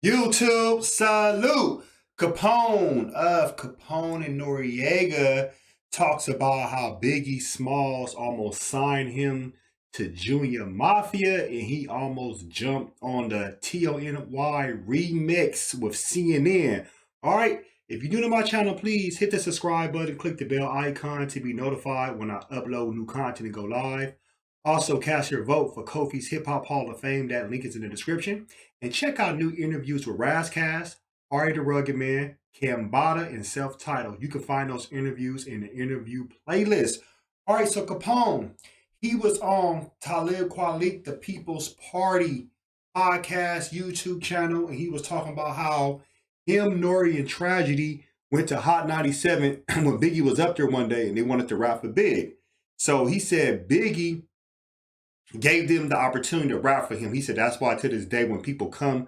YouTube, salute. Capone of Capone and Noriega talks about how Biggie Smalls almost signed him to Junior Mafia and he almost jumped on the T.O.N.Y remix with CNN. All right, if you're new to my channel, please hit the subscribe button, click the bell icon to be notified when I upload new content and go live. Also, cast your vote for Kofi's Hip Hop Hall of Fame. That link is in the description. And check out new interviews with Razcast, Ari the Rugged Man, Kambada, and Self-Titled. You can find those interviews in the interview playlist. All right, so Capone, he was on Talib Kweli, the People's Party podcast YouTube channel, and he was talking about how him, Nori, and Tragedy went to Hot 97 when Biggie was up there one day and they wanted to rap for Big. So he said Biggie gave them the opportunity to rap for him. He said that's why to this day when people come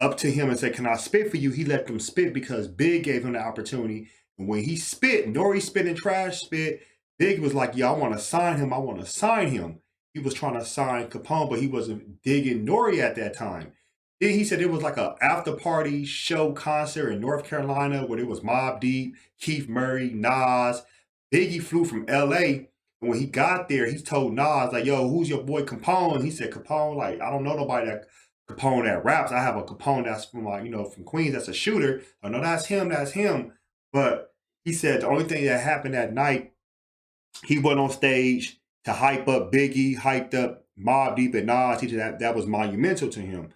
up to him and say, "Can I spit for you?" he let them spit because Big gave him the opportunity. And when he spit, Nori spit and Trash spit, Big was like, "Yeah, I want to sign him. I want to sign him." He was trying to sign Capone, but he wasn't digging Nori at that time. Then he said it was like a after party show concert in North Carolina where it was Mobb Deep, Keith Murray, Nas. Biggie flew from LA. And when he got there, he told Nas, like, "Yo, who's your boy Capone?" He said, "Capone, like, I don't know nobody that Capone that raps. I have a Capone that's from like, from Queens, that's a shooter. I know that's him, that's him." But he said the only thing that happened that night, he went on stage to hype up Biggie, hyped up Mobb Deep and Nas. He said that was monumental to him.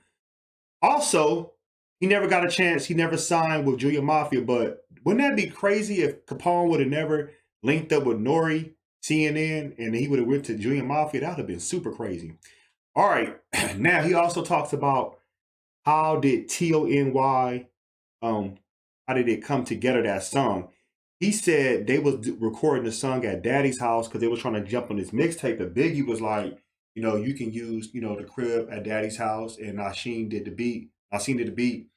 Also, he never got a chance. He never signed with Junior Mafia. But wouldn't that be crazy if Capone would have never linked up with Nori, CNN, and he would have went to Junior Mafia? That would have been super crazy. All right. Now he also talks about how did T.O.N.Y, how did it come together, that song? He said they was recording the song at Daddy's house because they was trying to jump on this mixtape. But Biggie was like, you can use, the crib at Daddy's house. And Nasheem did the beat. Nasheem did the beat.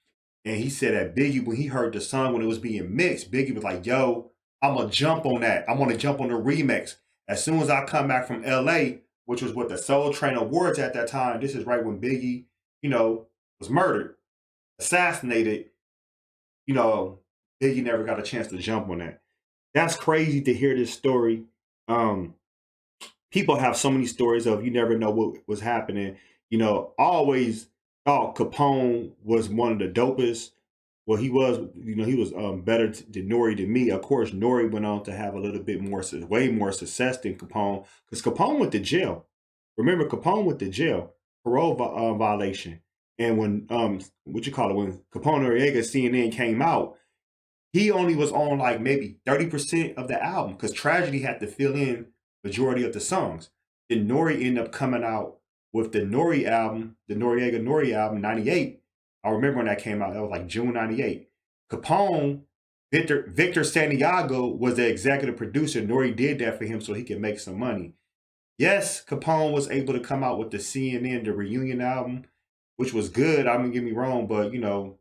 And he said that Biggie, when he heard the song, when it was being mixed, Biggie was like, "Yo, I'm going to jump on that. I'm going to jump on the remix. As soon as I come back from LA, which was what the Soul Train Awards at that time. This is right when Biggie, was murdered, assassinated. Biggie never got a chance to jump on that." That's crazy to hear this story. People have so many stories of you never know what was happening. I always thought Capone was one of the dopest. Well, he was, he was better than Nori to me. Of course, Nori went on to have a little bit more, way more success than Capone, because Capone went to jail. Remember, Capone went to jail, parole violation. And when, when Capone Noriega CNN came out, he only was on like maybe 30% of the album because Tragedy had to fill in majority of the songs. Then Nori ended up coming out with the Nori album, the Noriega Nori album, 98. I remember when that came out. That was like June 98. Capone, Victor Santiago was the executive producer. Nori did that for him so he could make some money. Yes, Capone was able to come out with the CNN, the reunion album, which was good. I mean, get me wrong, but Nori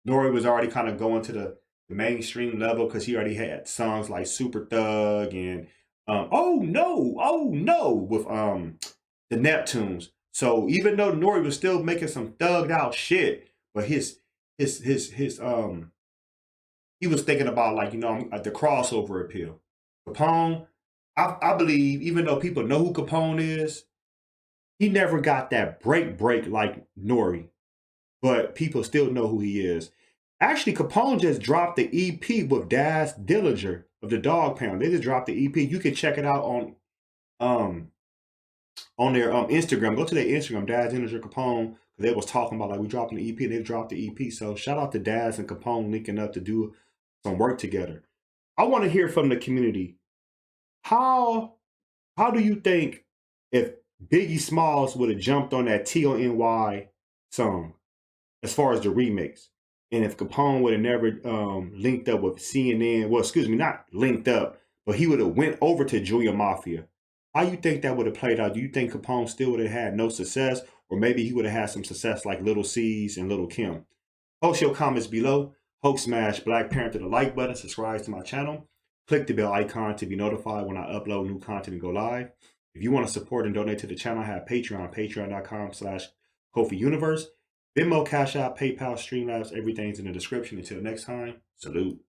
was already kind of going to the mainstream level because he already had songs like Super Thug and Oh No with the Neptunes. So even though Nori was still making some thugged out shit, but his he was thinking about like the crossover appeal. Capone, I believe, even though people know who Capone is, he never got that break like Nori, but people still know who he is. Actually, Capone just dropped the EP with Daz Dillinger of the Dog Pound. They just dropped the EP. You can check it out on their Instagram. Go to their Instagram, Daz Dillinger Capone. They was talking about like we dropping the EP. They dropped the EP. So shout out to Daz and Capone linking up to do some work together. I want to hear from the community. How do you think if Biggie Smalls would have jumped on that T.O.N.Y song as far as the remix? And if Capone would have never linked up with CNN, well, excuse me, not linked up, but he would have went over to Junior Mafia, how you think that would have played out? Do you think Capone still would have had no success? Or maybe he would have had some success like Little C's and Little Kim? Post your comments below. Hope smash Black Parent to the like button. Subscribe to my channel. Click the bell icon to be notified when I upload new content and go live. If you want to support and donate to the channel, I have Patreon, patreon.com/KofiUniverse. Venmo, Cash App, PayPal, Streamlabs, everything's in the description. Until next time, salute.